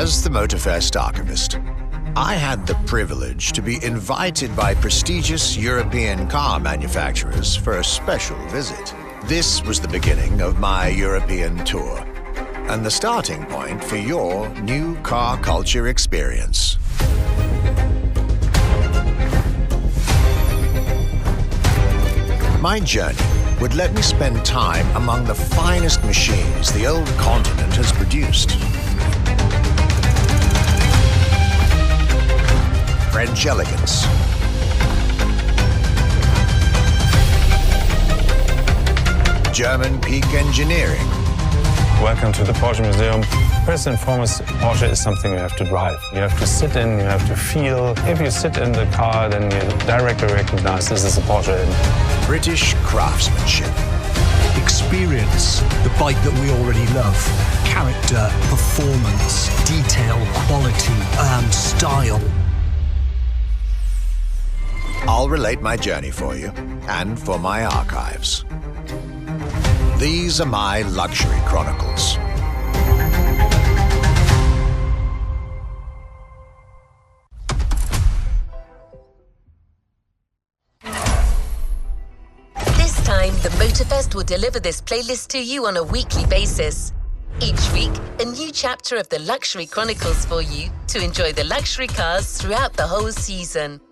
As the Motorfest archivist, I had the privilege to be invited by prestigious European car manufacturers for a special visit. This was the beginning of my European tour, and the starting point for your new car culture experience. My journey would let me spend time among the finest machines the old continent has produced. French elegance, German peak engineering. Welcome to the Porsche Museum. First and foremost, Porsche is something you have to drive. You have to sit in, you have to feel. If you sit in the car, then you directly recognize this is a Porsche. British craftsmanship. Experience the bike that we already love. Character, performance, detail, quality, style. I'll relate my journey for you and for my archives. These are my luxury chronicles. This time, the Motorfest will deliver this playlist to you on a weekly basis. Each week, a new chapter of the Luxury Chronicles for you to enjoy the luxury cars throughout the whole season.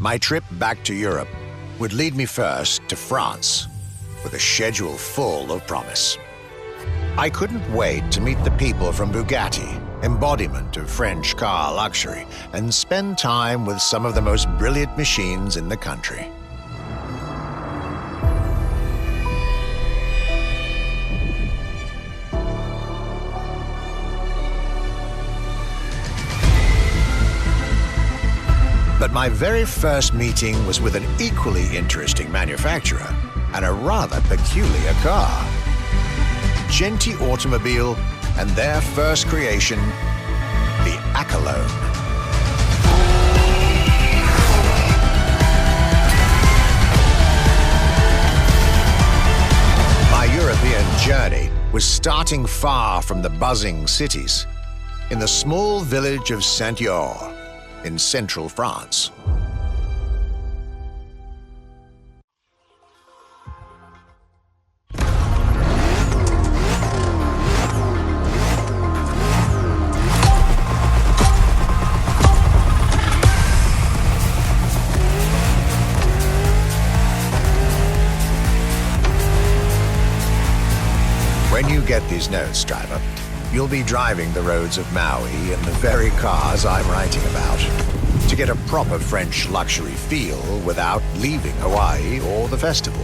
My trip back to Europe would lead me first to France, with a schedule full of promise. I couldn't wait to meet the people from Bugatti, embodiment of French car luxury, and spend time with some of the most brilliant machines in the country. But my very first meeting was with an equally interesting manufacturer and a rather peculiar car. Genti Automobile and their first creation, the Accolone. My European journey was starting far from the buzzing cities, in the small village of Saint-Yorre, in central France. When you get these notes, driver, you'll be driving the roads of Maui in the very cars I'm writing about, to get a proper French luxury feel without leaving Hawaii or the festival.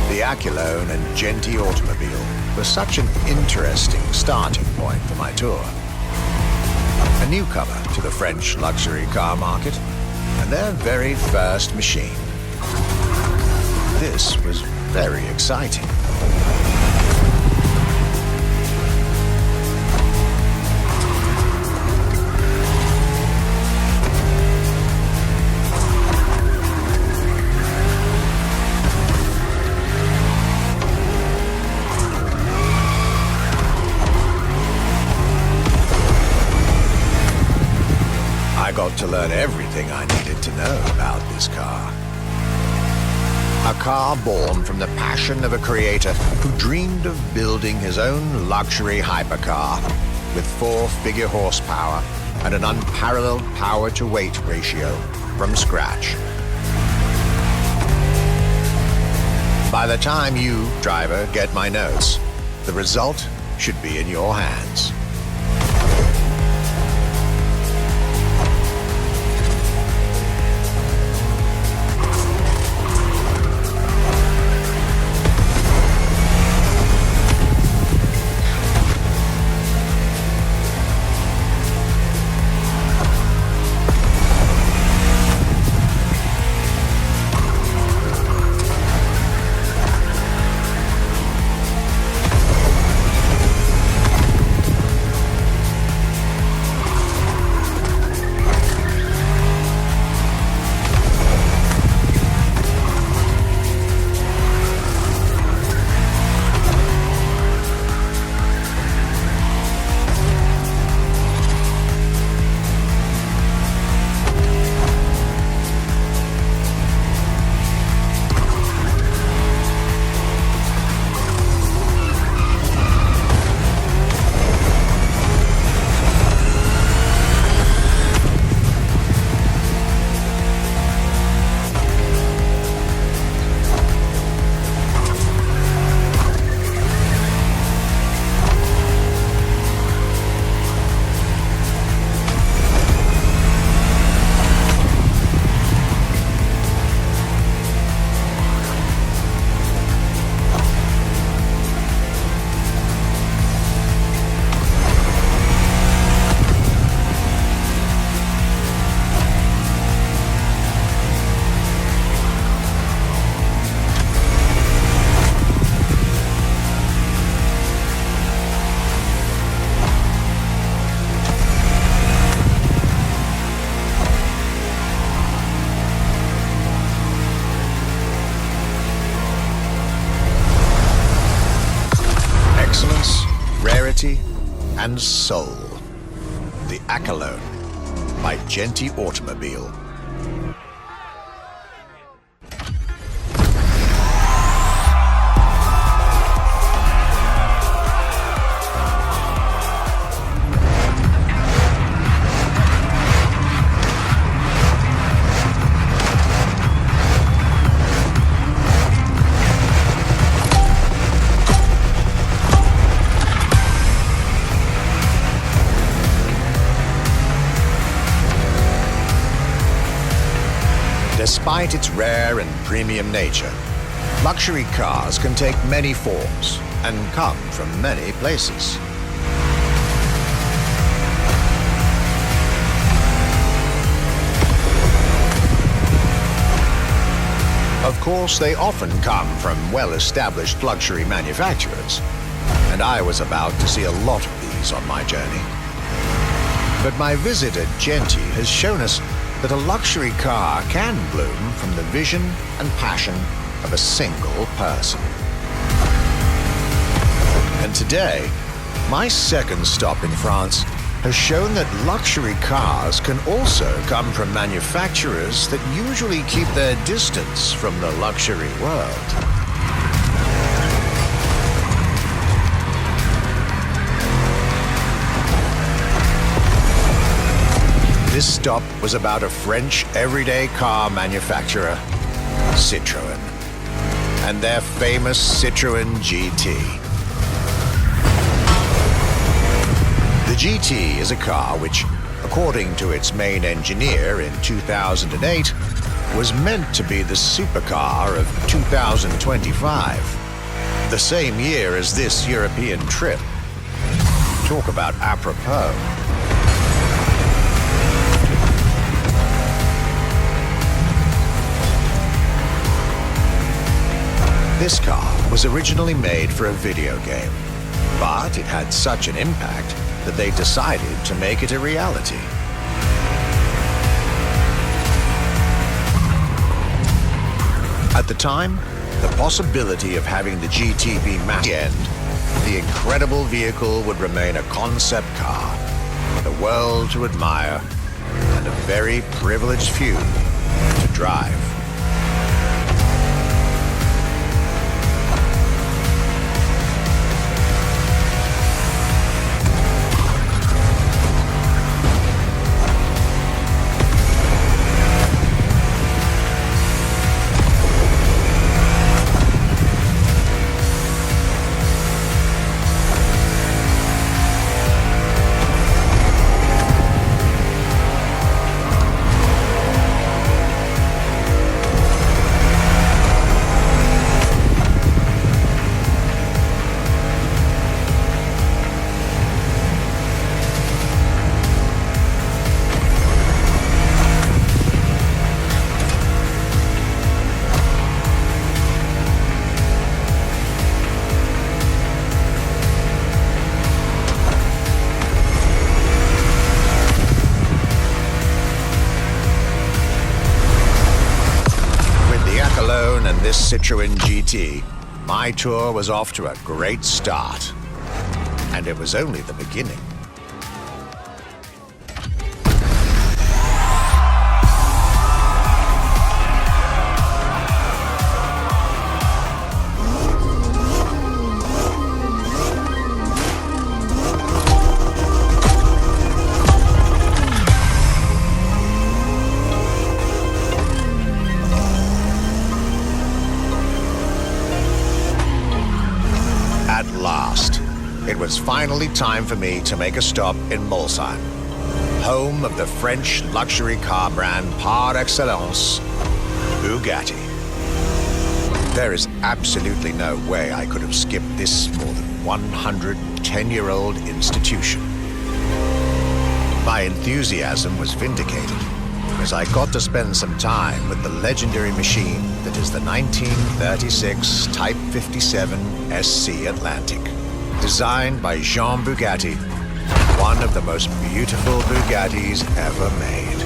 The Accolone and Genti Automobile was such an interesting starting point for my tour. A newcomer to the French luxury car market, and their very first machine. This was very exciting. I got to learn everything I needed to know about this car. A car born from the passion of a creator who dreamed of building his own luxury hypercar with 4-figure horsepower and an unparalleled power-to-weight ratio from scratch. By the time you, driver, get my notes, the result should be in your hands. and soul. The Accolone by Genti Automobile. Despite its rare and premium nature, luxury cars can take many forms and come from many places. Of course, they often come from well-established luxury manufacturers, and I was about to see a lot of these on my journey. But my visit at Genti has shown us that a luxury car can bloom from the vision and passion of a single person. And today, my second stop in France has shown that luxury cars can also come from manufacturers that usually keep their distance from the luxury world. This stop was about a French everyday car manufacturer, Citroën, and their famous Citroën GT. The GT is a car which, according to its main engineer in 2008, was meant to be the supercar of 2025, the same year as this European trip. Talk about apropos. This car was originally made for a video game, but it had such an impact that they decided to make it a reality. At the time, the possibility of having the GT be mass end, the incredible vehicle would remain a concept car for the world to admire and a very privileged few to drive. And this Citroën GT, my tour was off to a great start. And it was only the beginning. At last, it was finally time for me to make a stop in Mulsanne, home of the French luxury car brand par excellence, Bugatti. There is absolutely no way I could have skipped this more than 110-year-old institution. My enthusiasm was vindicated as I got to spend some time with the legendary machine that is the 1936 Type 57 SC Atlantic, designed by Jean Bugatti, one of the most beautiful Bugattis ever made.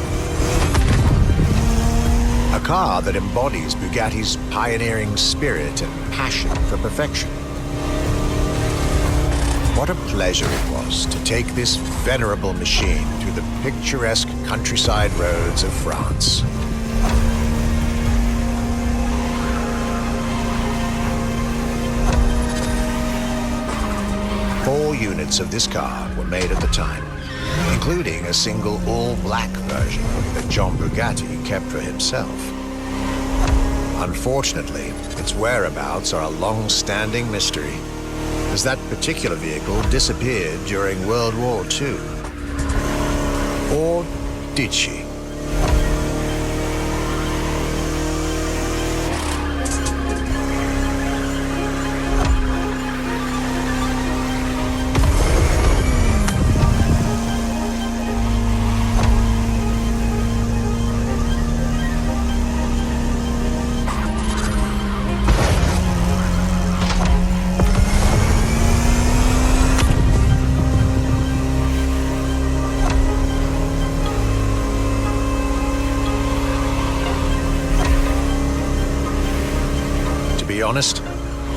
A car that embodies Bugatti's pioneering spirit and passion for perfection. What a pleasure it was to take this venerable machine through the picturesque countryside roads of France. Four units of this car were made at the time, including a single all-black version that Jean Bugatti kept for himself. Unfortunately, its whereabouts are a long-standing mystery, as that particular vehicle disappeared during World War II. Or did she? To be honest,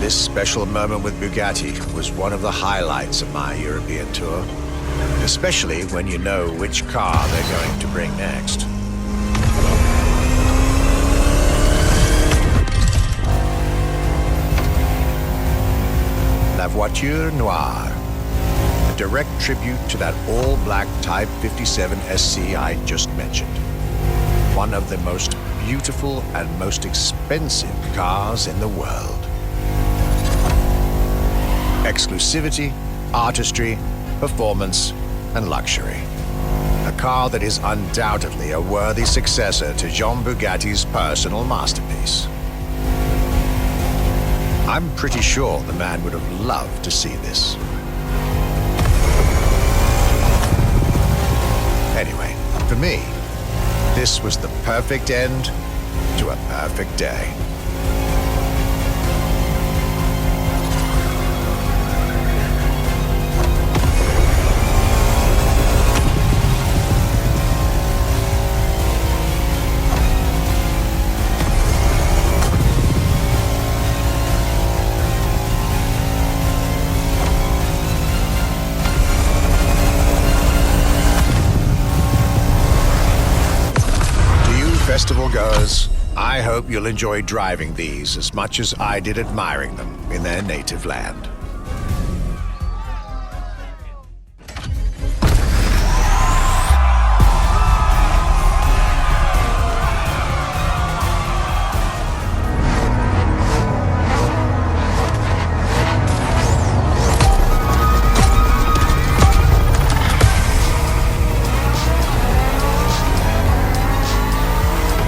this special moment with Bugatti was one of the highlights of my European tour, especially when you know which car they're going to bring next. La Voiture Noire, a direct tribute to that all-black Type 57 SC I just mentioned. One of the most beautiful and most expensive cars in the world. Exclusivity, artistry, performance, and luxury. A car that is undoubtedly a worthy successor to Jean Bugatti's personal masterpiece. I'm pretty sure the man would have loved to see this. Anyway, for me, this was the perfect end to a perfect day. Festival goers, I hope you'll enjoy driving these as much as I did admiring them in their native land.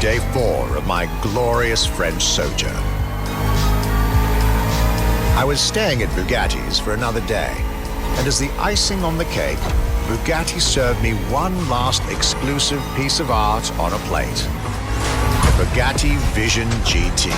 Day 4 of my glorious French sojourn. I was staying at Bugatti's for another day, and as the icing on the cake, Bugatti served me one last exclusive piece of art on a plate. The Bugatti Vision GT.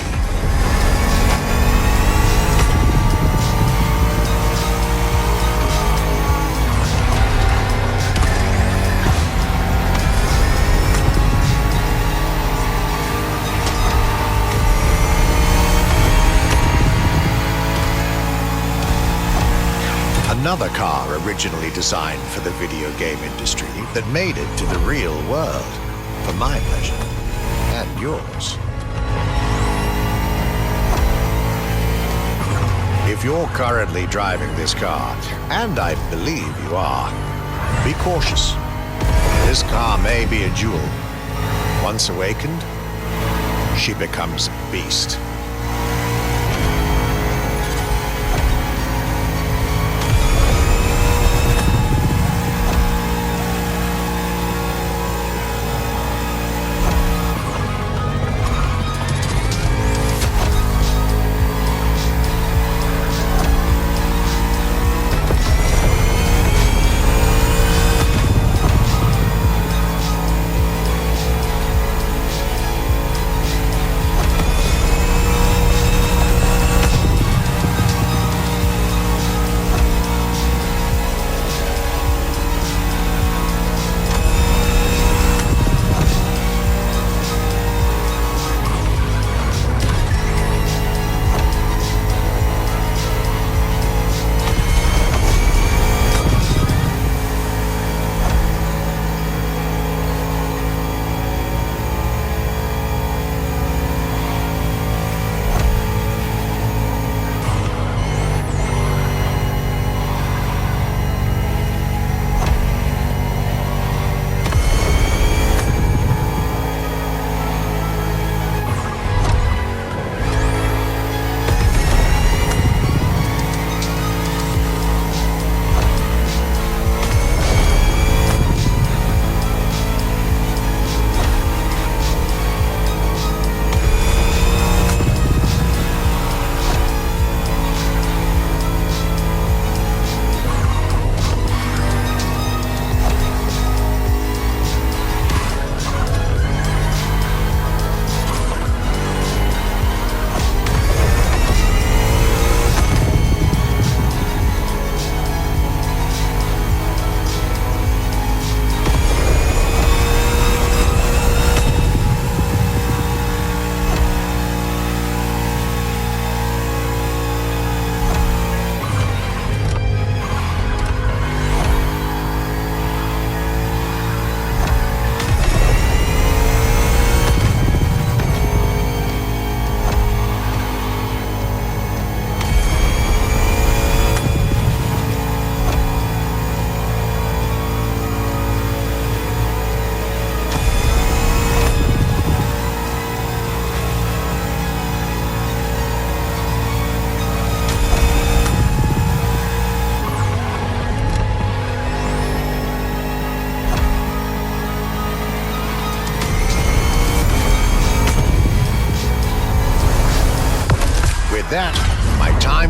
Another car originally designed for the video game industry that made it to the real world, for my pleasure and yours. If you're currently driving this car, and I believe you are, be cautious. This car may be a jewel. Once awakened, she becomes a beast.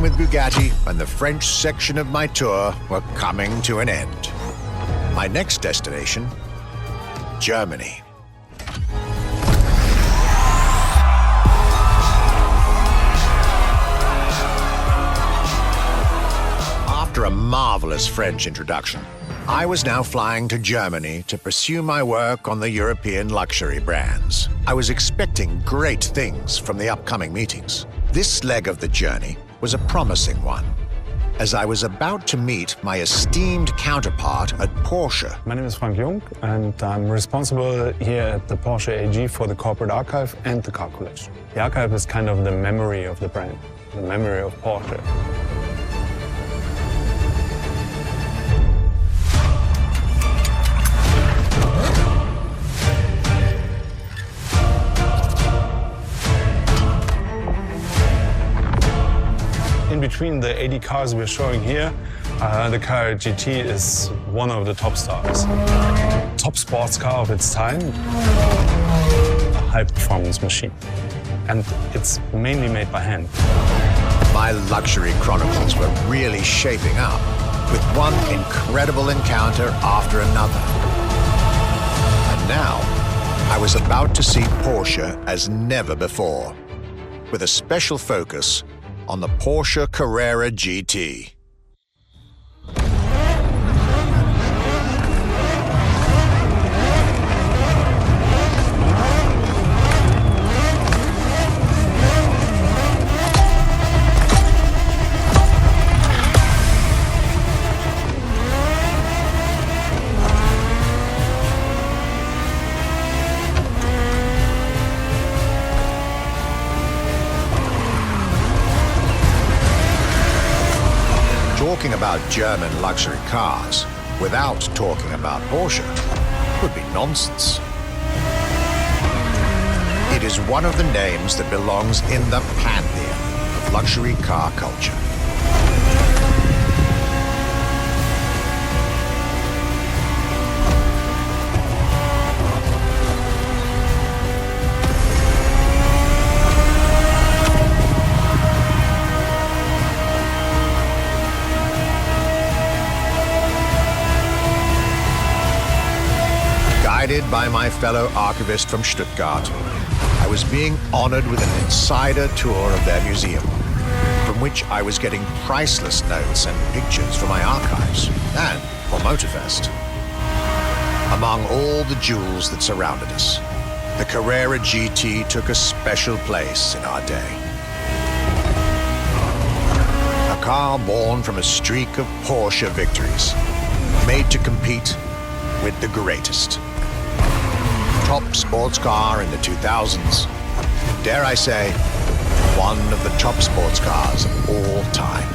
with Bugatti and the French section of my tour were coming to an end. My next destination, Germany. After a marvelous French introduction, I was now flying to Germany to pursue my work on the European luxury brands. I was expecting great things from the upcoming meetings. This leg of the journey was a promising one, as I was about to meet my esteemed counterpart at Porsche. My name is Frank Jung, and I'm responsible here at the Porsche AG for the corporate archive and the car collection. The archive is kind of the memory of the brand, the memory of Porsche. In between the 80 cars we're showing here, the Carrera GT is one of the top stars. Top sports car of its time, a high-performance machine. And it's mainly made by hand. My luxury chronicles were really shaping up, with one incredible encounter after another. And now, I was about to see Porsche as never before, with a special focus on the Porsche Carrera GT. Talking about German luxury cars without talking about Porsche would be nonsense. It is one of the names that belongs in the pantheon of luxury car culture. Guided by my fellow archivist from Stuttgart, I was being honored with an insider tour of their museum, from which I was getting priceless notes and pictures for my archives and for Motorfest. Among all the jewels that surrounded us, the Carrera GT took a special place in our day. A car born from a streak of Porsche victories, made to compete with the greatest. Top sports car in the 2000s. Dare I say, one of the top sports cars of all time.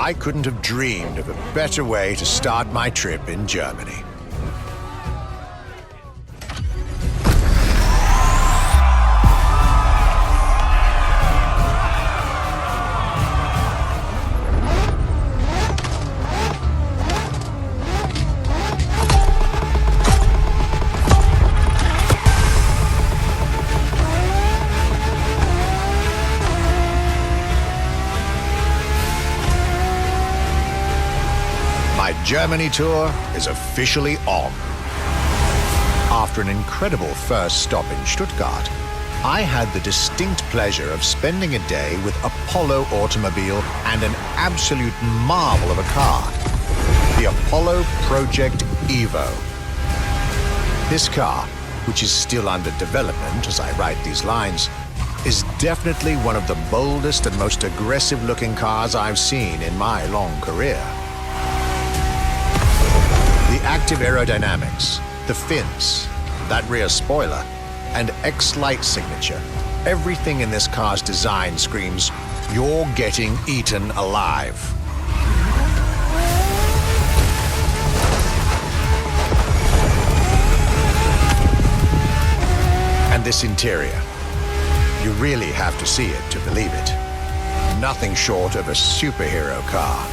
I couldn't have dreamed of a better way to start my trip in Germany. My Germany tour is officially on. After an incredible first stop in Stuttgart, I had the distinct pleasure of spending a day with Apollo Automobile and an absolute marvel of a car, the Apollo Project Evo. This car, which is still under development as I write these lines, is definitely one of the boldest and most aggressive-looking cars I've seen in my long career. The active aerodynamics, the fins, that rear spoiler, and X-Light signature, everything in this car's design screams, you're getting eaten alive. And this interior, you really have to see it to believe it. Nothing short of a superhero car.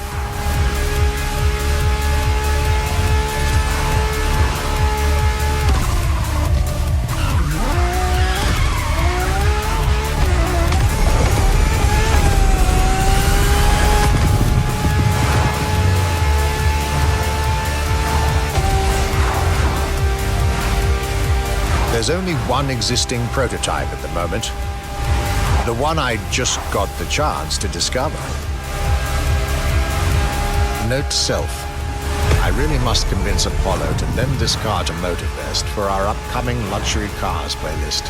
There's only one existing prototype at the moment, the one I just got the chance to discover. Note to self, I really must convince Apollo to lend this car to Motorfest for our upcoming luxury cars playlist.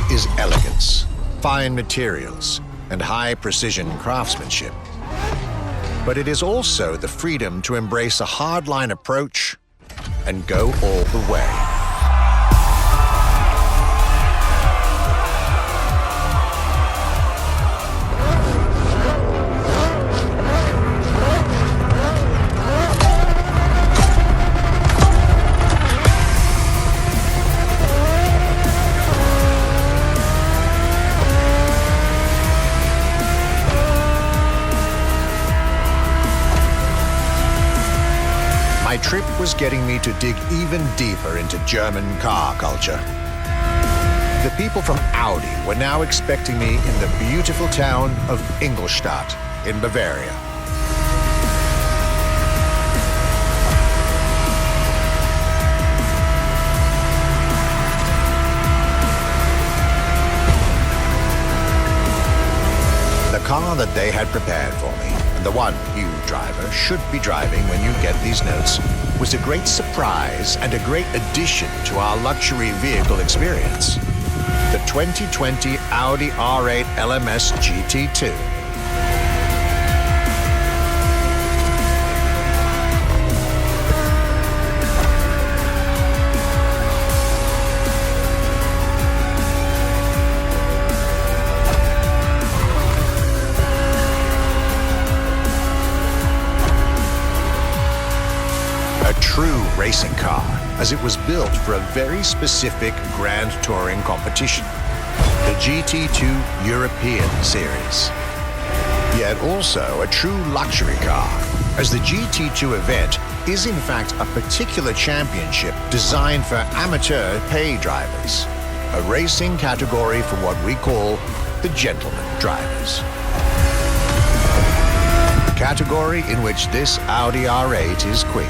Is elegance, fine materials, and high-precision craftsmanship. But it is also the freedom to embrace a hardline approach and go all the way. My trip was getting me to dig even deeper into German car culture. The people from Audi were now expecting me in the beautiful town of Ingolstadt in Bavaria. The car that they had prepared for me, and the one you, driver, should be driving when you get these notes, was a great surprise and a great addition to our luxury vehicle experience. The 2020 Audi R8 LMS GT2. True racing car, as it was built for a very specific Grand Touring competition, the GT2 European Series. Yet also a true luxury car, as the GT2 event is in fact a particular championship designed for amateur pay drivers, a racing category for what we call the gentleman drivers. A category in which this Audi R8 is queen.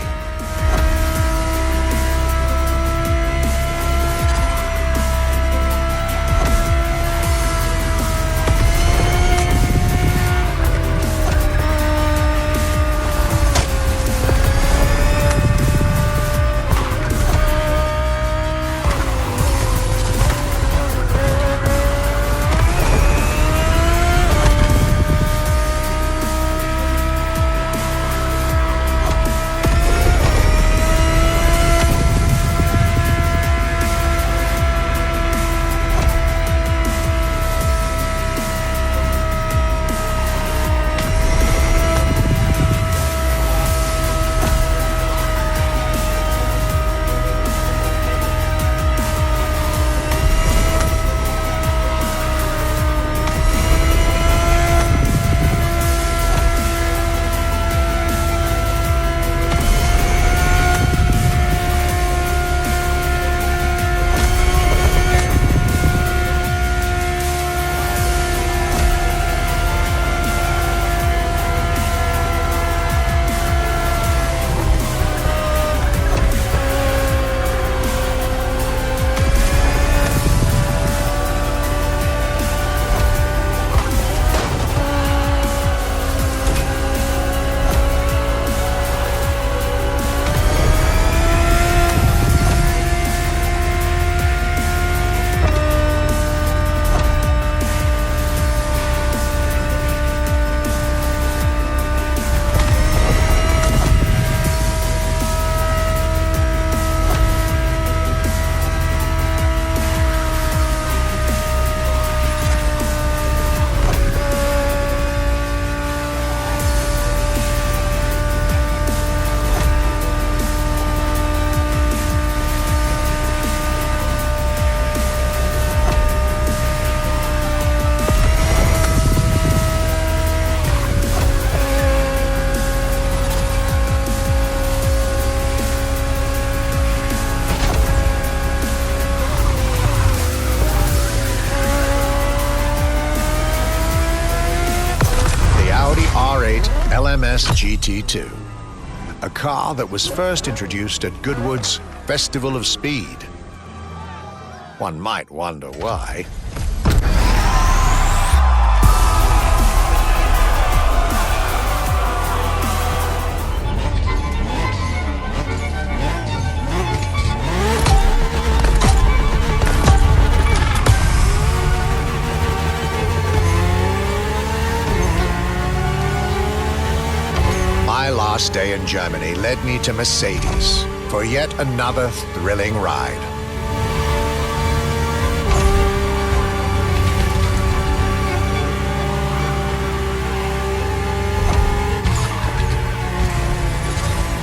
LMS GT2, a car that was first introduced at Goodwood's Festival of Speed. One might wonder why. My last day in Germany led me to Mercedes for yet another thrilling ride.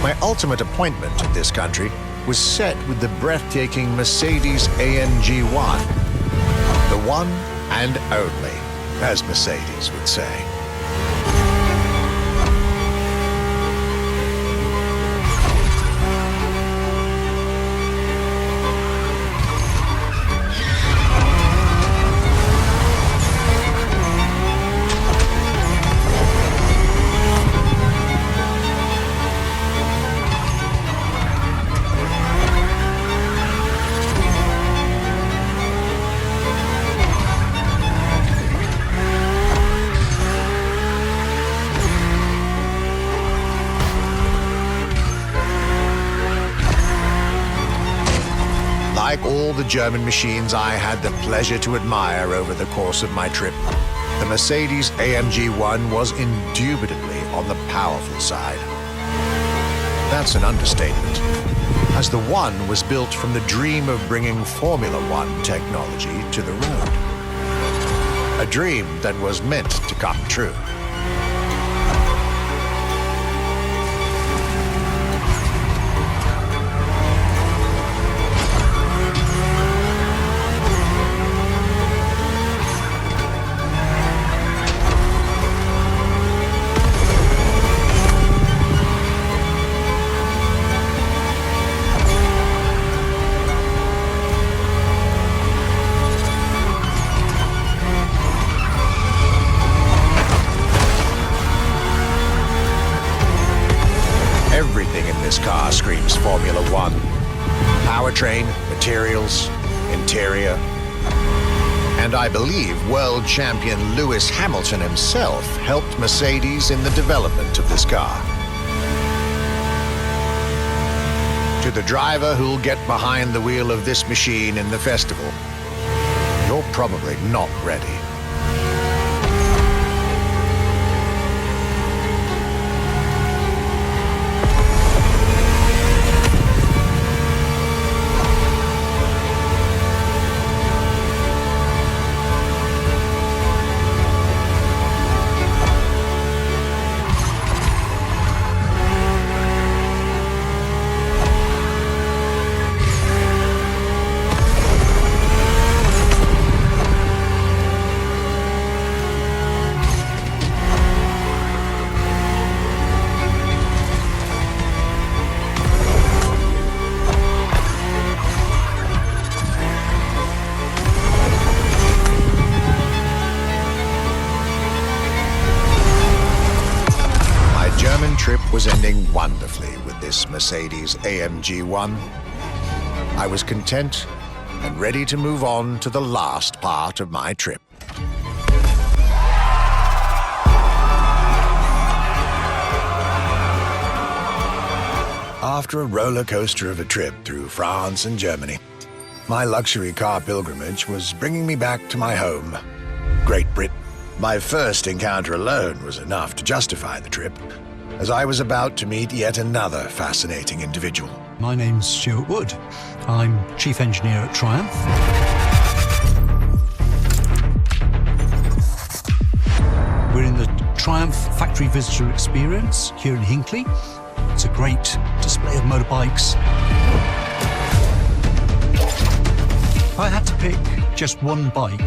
My ultimate appointment in this country was set with the breathtaking Mercedes AMG 1. The one and only, as Mercedes would say. Like all the German machines I had the pleasure to admire over the course of my trip, the Mercedes-AMG 1 was indubitably on the powerful side. That's an understatement, as the One was built from the dream of bringing Formula One technology to the road. A dream that was meant to come true. Everything in this car screams Formula One. Powertrain, materials, interior. And I believe world champion Lewis Hamilton himself helped Mercedes in the development of this car. To the driver who'll get behind the wheel of this machine in the festival, you're probably not ready. Trip was ending wonderfully with this Mercedes-AMG 1. I was content and ready to move on to the last part of my trip. After a roller coaster of a trip through France and Germany, my luxury car pilgrimage was bringing me back to my home, Great Britain. My first encounter alone was enough to justify the trip, as I was about to meet yet another fascinating individual. My name's Stuart Wood. I'm Chief Engineer at Triumph. We're in the Triumph Factory Visitor Experience here in Hinckley. It's a great display of motorbikes. If I had to pick just one bike,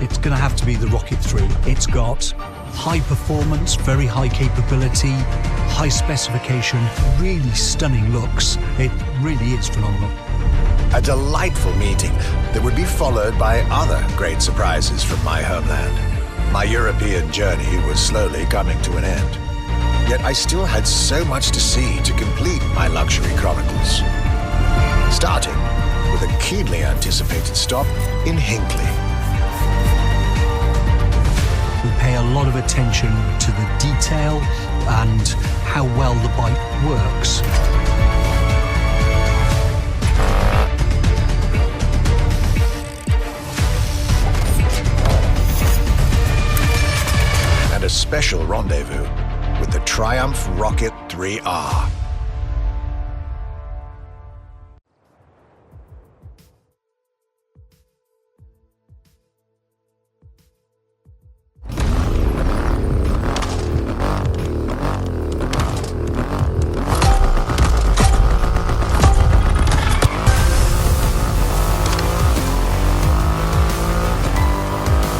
it's going to have to be the Rocket 3. It's got high performance, very high capability, high specification, really stunning looks. It really is phenomenal. A delightful meeting that would be followed by other great surprises from my homeland. My European journey was slowly coming to an end. Yet I still had so much to see to complete my luxury chronicles. Starting with a keenly anticipated stop in Hinckley. We pay a lot of attention to the detail and how well the bike works. And a special rendezvous with the Triumph Rocket 3R.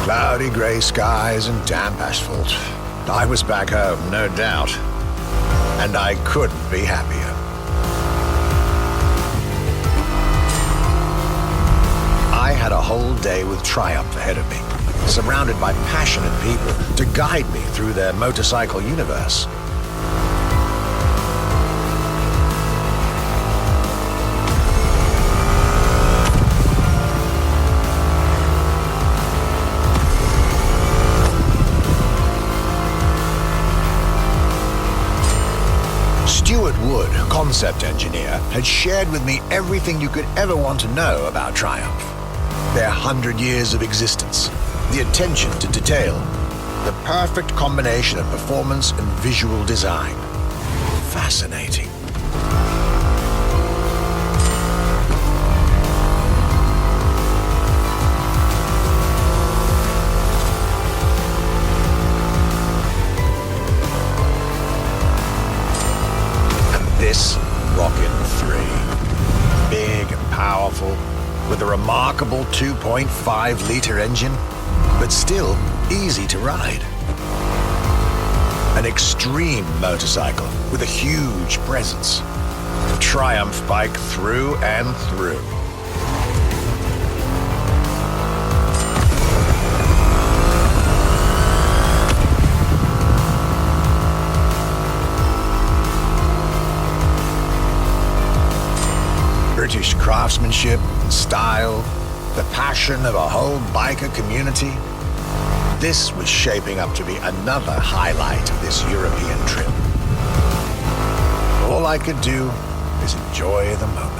Cloudy grey skies and damp asphalt. I was back home, no doubt. And I couldn't be happier. I had a whole day with Triumph ahead of me, surrounded by passionate people to guide me through their motorcycle universe. Stuart Wood, concept engineer had shared with me everything you could ever want to know about Triumph. Their 100 years of existence, the attention to detail, the perfect combination of performance and visual design. Fascinating. This Rocket 3. Big and powerful, with a remarkable 2.5-liter engine, but still easy to ride. An extreme motorcycle with a huge presence. A Triumph bike through and through. British craftsmanship and style, the passion of a whole biker community. This was shaping up to be another highlight of this European trip. All I could do is enjoy the moment.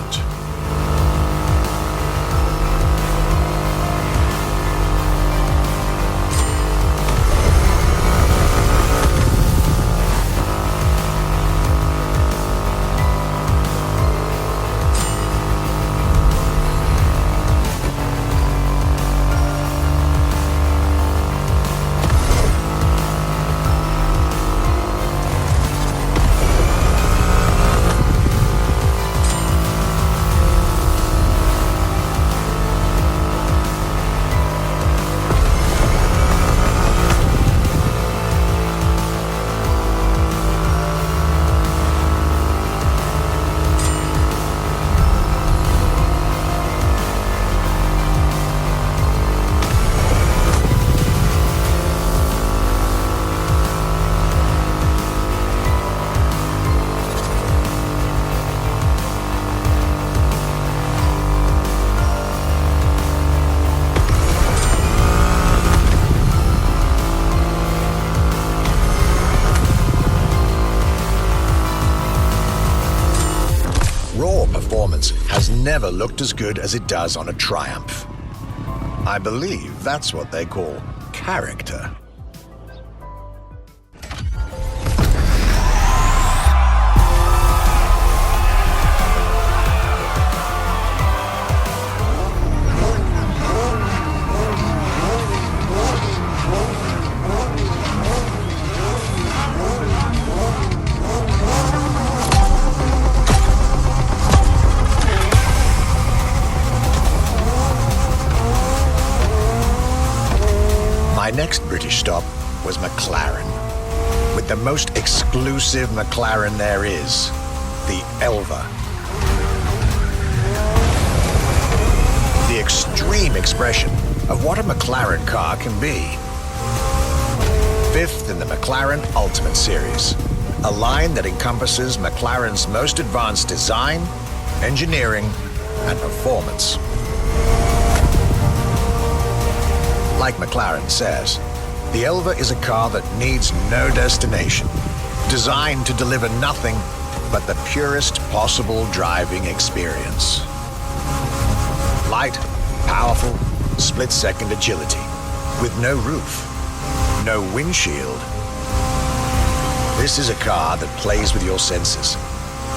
Performance has never looked as good as it does on a Triumph. I believe that's what they call character. My next British stop was McLaren, with the most exclusive McLaren there is, the Elva. The extreme expression of what a McLaren car can be. Fifth in the McLaren Ultimate Series, a line that encompasses McLaren's most advanced design, engineering, and performance. Like McLaren says, the Elva is a car that needs no destination, designed to deliver nothing but the purest possible driving experience. Light, powerful, split-second agility, with no roof, no windshield. This is a car that plays with your senses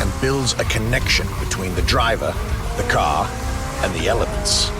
and builds a connection between the driver, the car, and the elements.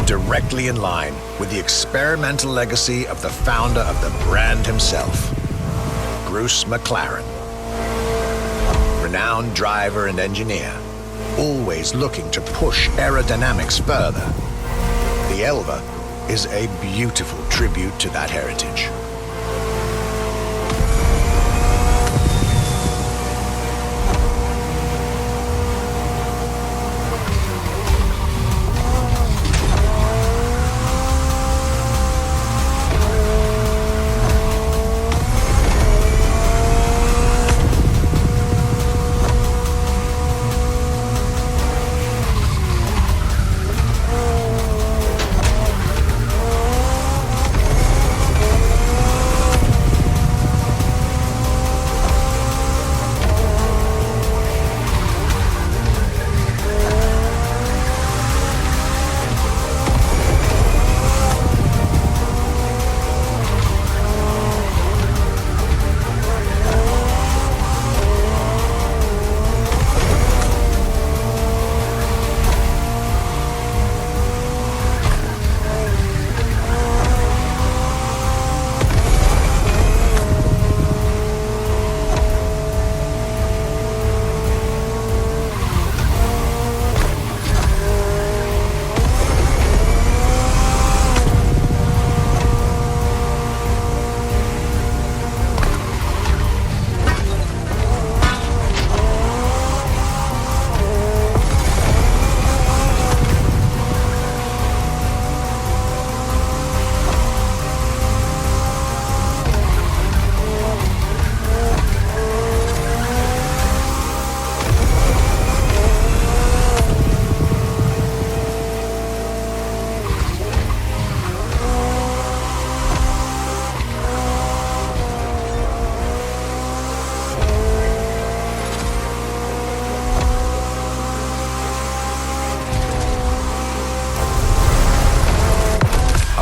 Directly in line with the experimental legacy of the founder of the brand himself, Bruce McLaren. Renowned driver and engineer, always looking to push aerodynamics further. The Elva is a beautiful tribute to that heritage.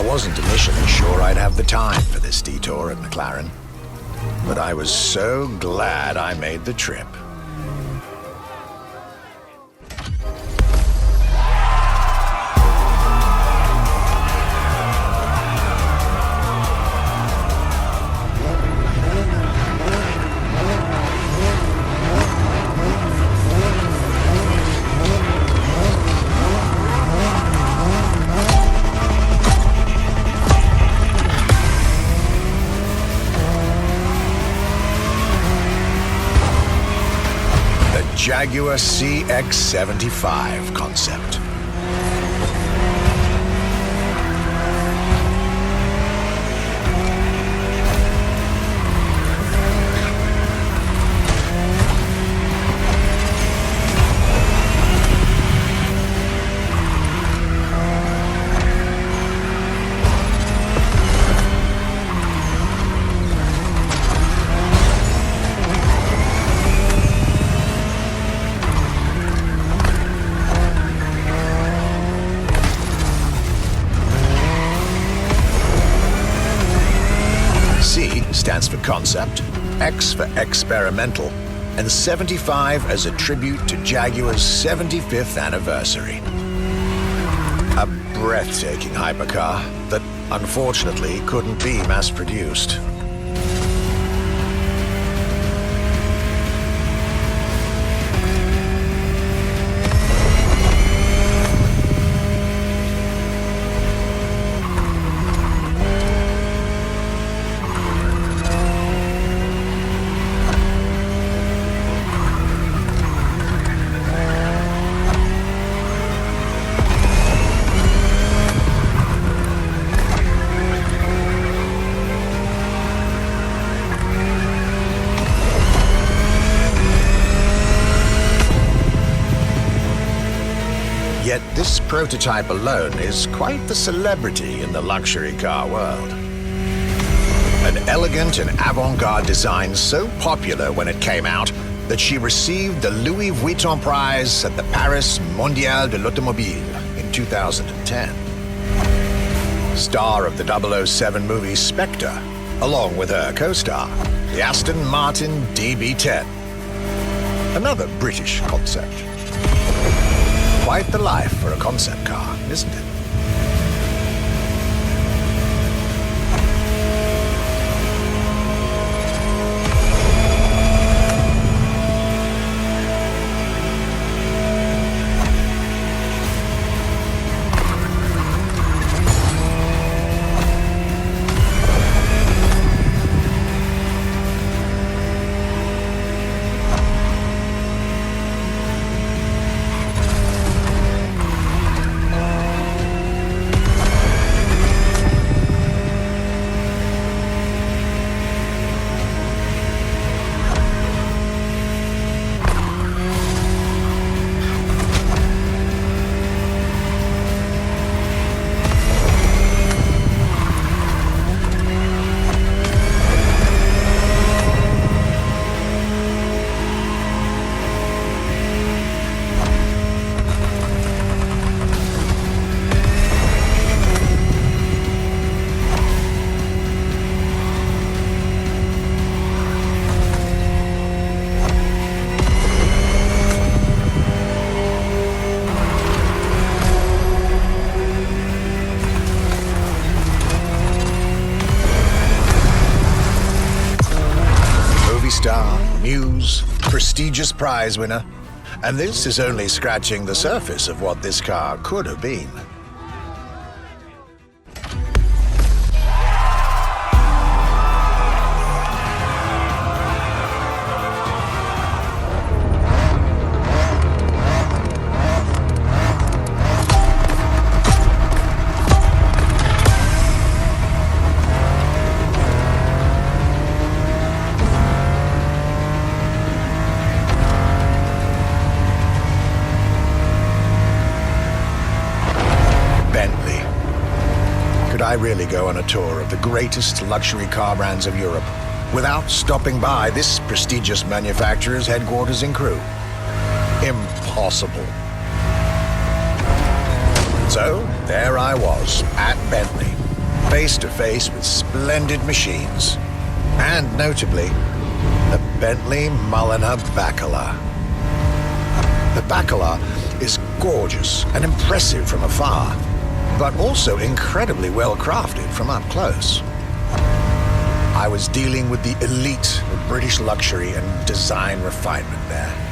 wasn't initially sure I'd have the time for this detour at McLaren, but I was so glad I made the trip. Jaguar CX-75 concept. C stands for concept, X for experimental, and 75 as a tribute to Jaguar's 75th anniversary. A breathtaking hypercar that unfortunately couldn't be mass-produced. Yet this prototype alone is quite the celebrity in the luxury car world. An elegant and avant-garde design so popular when it came out that she received the Louis Vuitton prize at the Paris Mondial de l'Automobile in 2010. Star of the 007 movie Spectre, along with her co-star, the Aston Martin DB10. Another British concept. Quite the life for a concept car, isn't it? Star, Muse, prestigious prize winner. And this is only scratching the surface of what this car could have been. Could I really go on a tour of the greatest luxury car brands of Europe without stopping by this prestigious manufacturer's headquarters in Crewe? Impossible. So there I was, at Bentley, face to face with splendid machines, and notably, the Bentley Mulliner Bacala. The Bacala is gorgeous and impressive from afar, but also incredibly well crafted from up close. I was dealing with the elite of British luxury and design refinement there.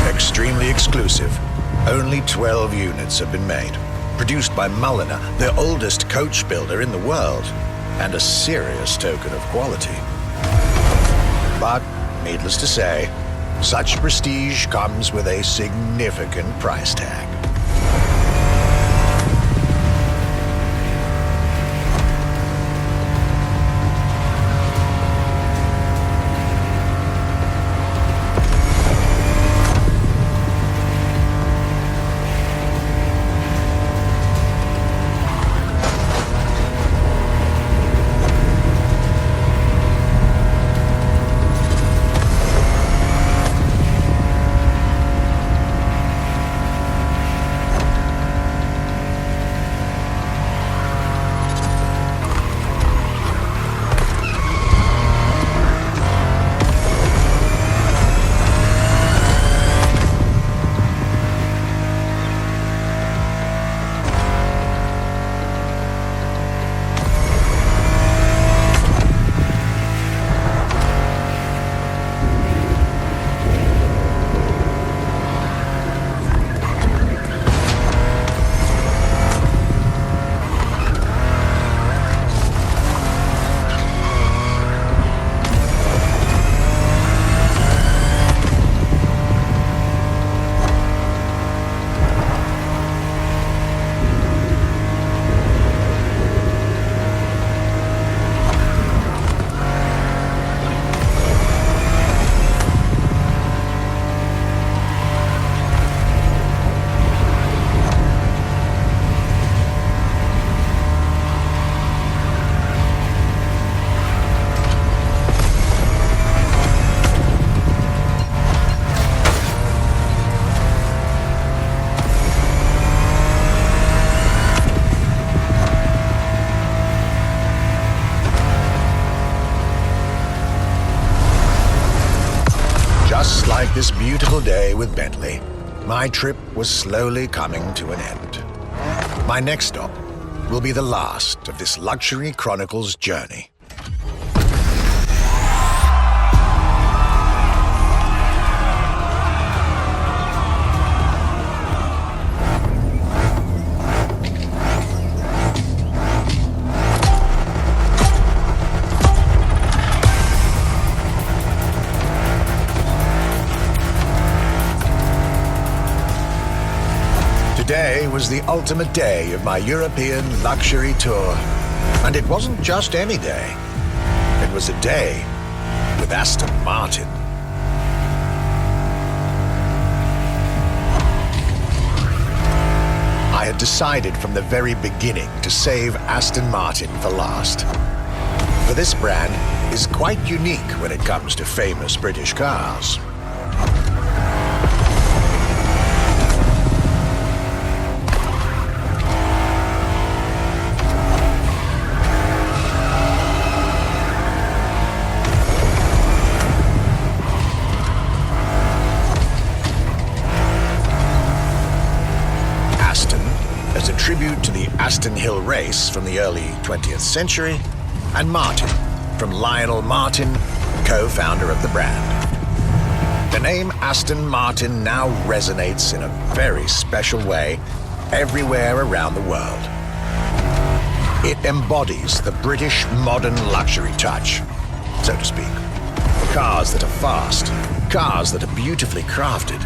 Extremely exclusive. Only 12 units have been made, produced by Mulliner, the oldest coach builder in the world, and a serious token of quality. But, needless to say, such prestige comes with a significant price tag. Just like this beautiful day with Bentley, my trip was slowly coming to an end. My next stop will be the last of this Luxury Chronicles journey. Today was the ultimate day of my European luxury tour. And it wasn't just any day. It was a day with Aston Martin. I had decided from the very beginning to save Aston Martin for last. For this brand is quite unique when it comes to famous British cars. As a tribute to the Aston Hill race from the early 20th century, and Martin, from Lionel Martin, co-founder of the brand. The name Aston Martin now resonates in a very special way everywhere around the world. It embodies the British modern luxury touch, so to speak. Cars that are fast, cars that are beautifully crafted,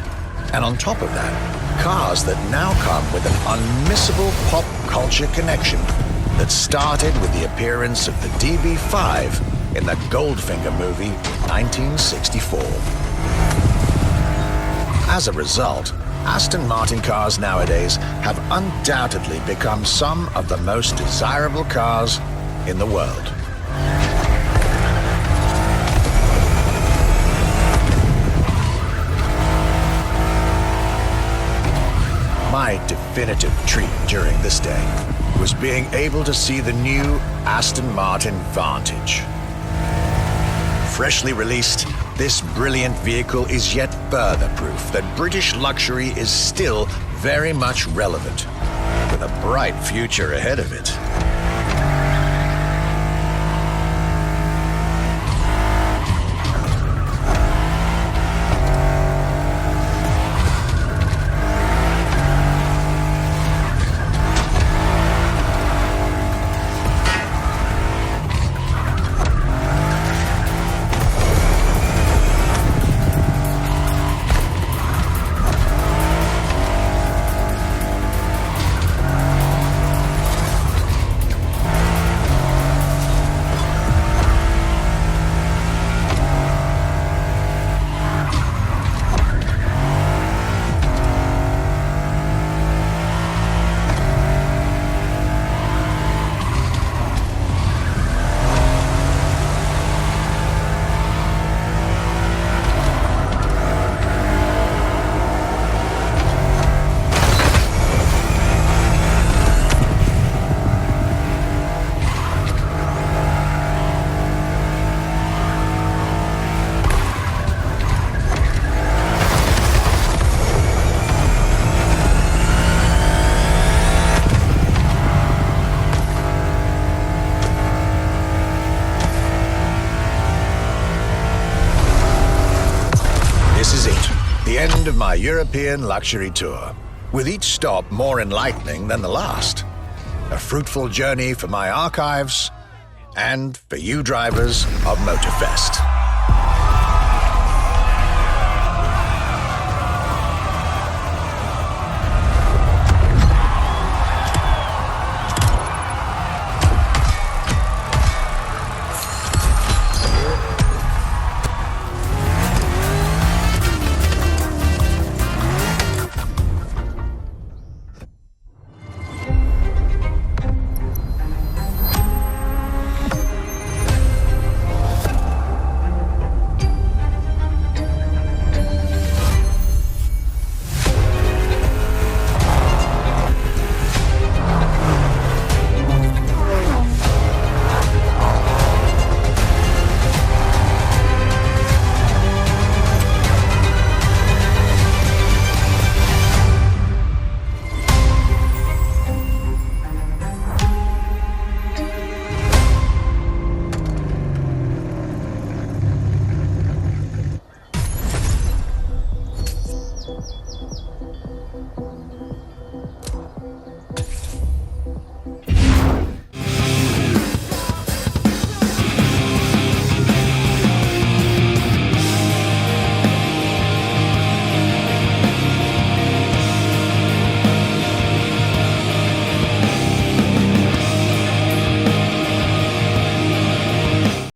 and on top of that, cars that now come with an unmissable pop culture connection that started with the appearance of the DB5 in the Goldfinger movie in 1964. As a result, Aston Martin cars nowadays have undoubtedly become some of the most desirable cars in the world. My definitive treat during this day was being able to see the new Aston Martin Vantage. Freshly released, this brilliant vehicle is yet further proof that British luxury is still very much relevant, with a bright future ahead of it. The end of my European luxury tour, with each stop more enlightening than the last. A fruitful journey for my archives and for you drivers of Motorfest.